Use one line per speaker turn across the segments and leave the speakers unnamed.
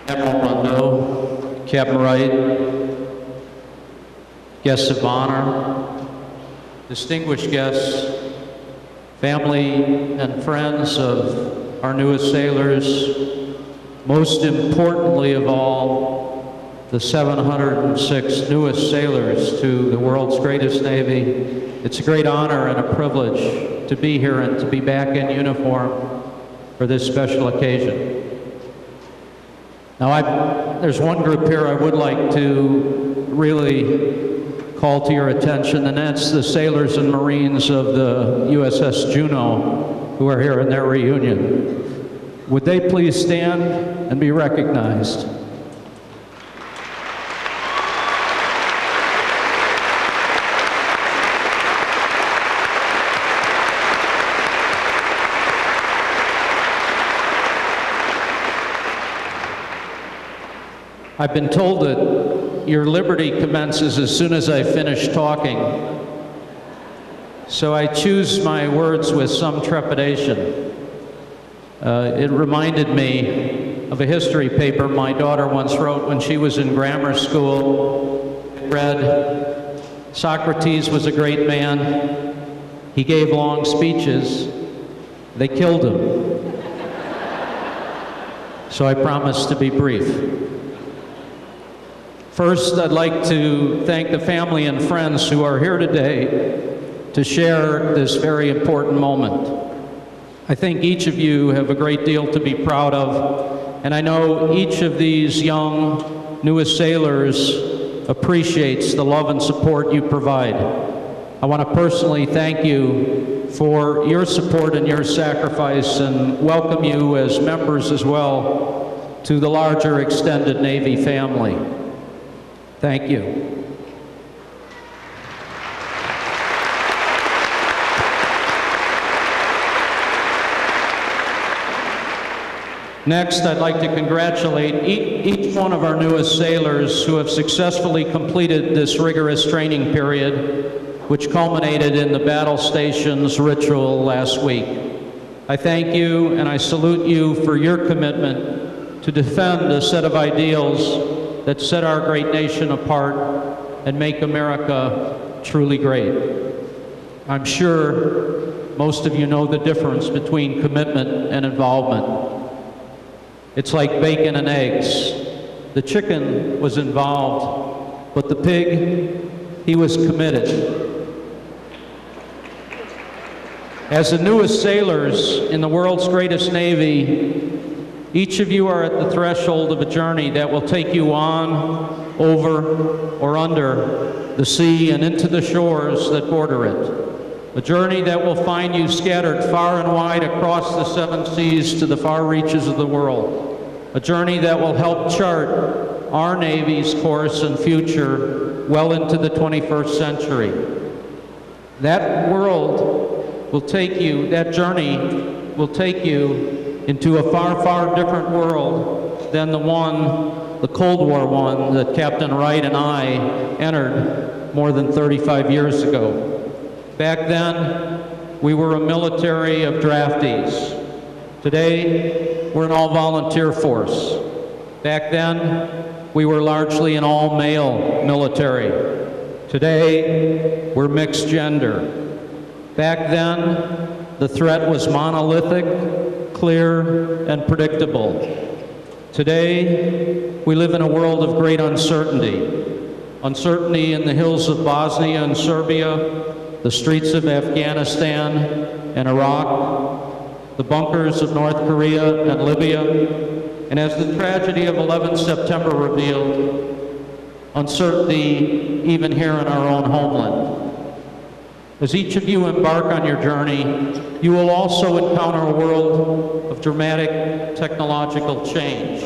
Admiral Rondeau, Captain Wright, guests of honor, distinguished guests, family and friends of our newest sailors, most importantly of all, the 706 newest sailors to the world's greatest Navy. It's a great honor and a privilege to be here and to be back in uniform for this special occasion. Now, there's one group here I would like to really call to your attention, and that's the sailors and Marines of the USS Juneau who are here in their reunion. Would they please stand and be recognized? I've been told that your liberty commences as soon as I finish talking, so I choose my words with some trepidation. It reminded me of a history paper my daughter once wrote when she was in grammar school. It read, "Socrates was a great man. He gave long speeches. They killed him." So I promise to be brief. First, I'd like to thank the family and friends who are here today to share this very important moment. I think each of you have a great deal to be proud of, and I know each of these young, newest sailors appreciates the love and support you provide. I want to personally thank you for your support and your sacrifice, and welcome you as members as well to the larger extended Navy family. Thank you. Next, I'd like to congratulate each one of our newest sailors who have successfully completed this rigorous training period, which culminated in the battle stations ritual last week. I thank you and I salute you for your commitment to defend a set of ideals that set our great nation apart and make America truly great. I'm sure most of you know the difference between commitment and involvement. It's like bacon and eggs. The chicken was involved, but the pig, he was committed. As the newest sailors in the world's greatest Navy, each of you are at the threshold of a journey that will take you on, over, or under the sea and into the shores that border it. A journey that will find you scattered far and wide across the 7 seas to the far reaches of the world. A journey that will help chart our Navy's course and future well into the 21st century. That world will take you, that journey will take you into a far, far different world than the Cold War one that Captain Wright and I entered more than 35 years ago. Back then, we were a military of draftees. Today, we're an all-volunteer force. Back then, we were largely an all-male military. Today, we're mixed gender. Back then, the threat was monolithic, clear, and predictable. Today, we live in a world of great uncertainty. Uncertainty in the hills of Bosnia and Serbia, the streets of Afghanistan and Iraq, the bunkers of North Korea and Libya, and as the tragedy of 11 September revealed, uncertainty even here in our own homeland. As each of you embark on your journey, you will also encounter a world of dramatic technological change.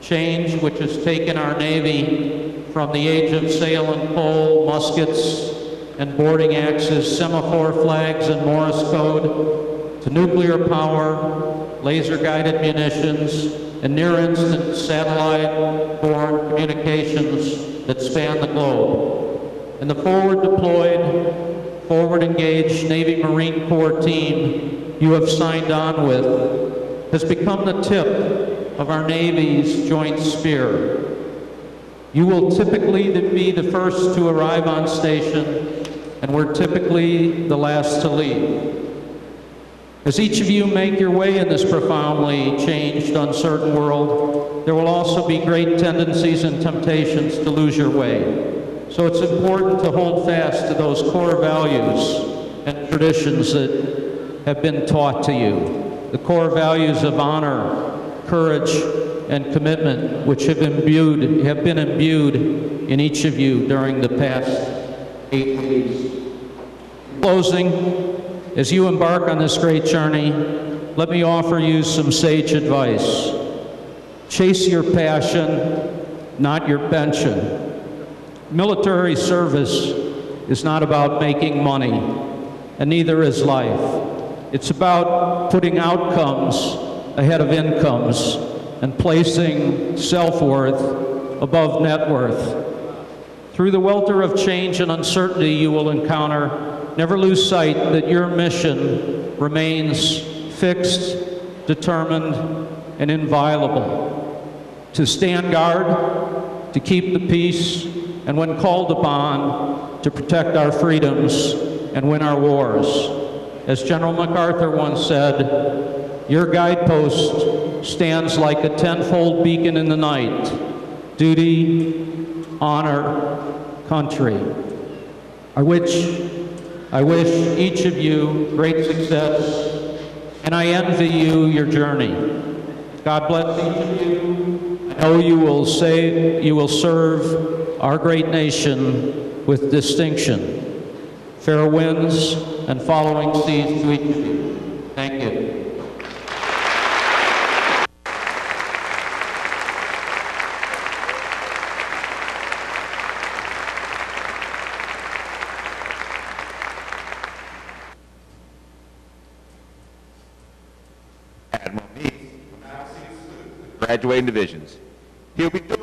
Change which has taken our Navy from the age of sail and pole, muskets and boarding axes, semaphore flags and Morse code, to nuclear power, laser-guided munitions, and near-instant satellite-borne communications that span the globe. And the forward-deployed, forward-engaged Navy Marine Corps team you have signed on with has become the tip of our Navy's Joint Spear. You will typically be the first to arrive on station, and we're typically the last to leave. As each of you make your way in this profoundly changed, uncertain world, there will also be great tendencies and temptations to lose your way. So it's important to hold fast to those core values and traditions that have been taught to you. The core values of honor, courage, and commitment, which have been imbued in each of you during the past 8 weeks. In closing, as you embark on this great journey, let me offer you some sage advice. Chase your passion, not your pension. Military service is not about making money, and neither is life. It's about putting outcomes ahead of incomes and placing self-worth above net worth. Through the welter of change and uncertainty you will encounter, never lose sight that your mission remains fixed, determined, and inviolable. To stand guard, to keep the peace, and when called upon, to protect our freedoms and win our wars. As General MacArthur once said, your guidepost stands like a tenfold beacon in the night. Duty, honor, country. I wish each of you great success, and I envy you your journey. God bless each of you. I know you will serve our great nation with distinction. Fair winds and following seas to each of you. Thank you.
Admiral Meade will now see us through the graduating divisions. He'll be joined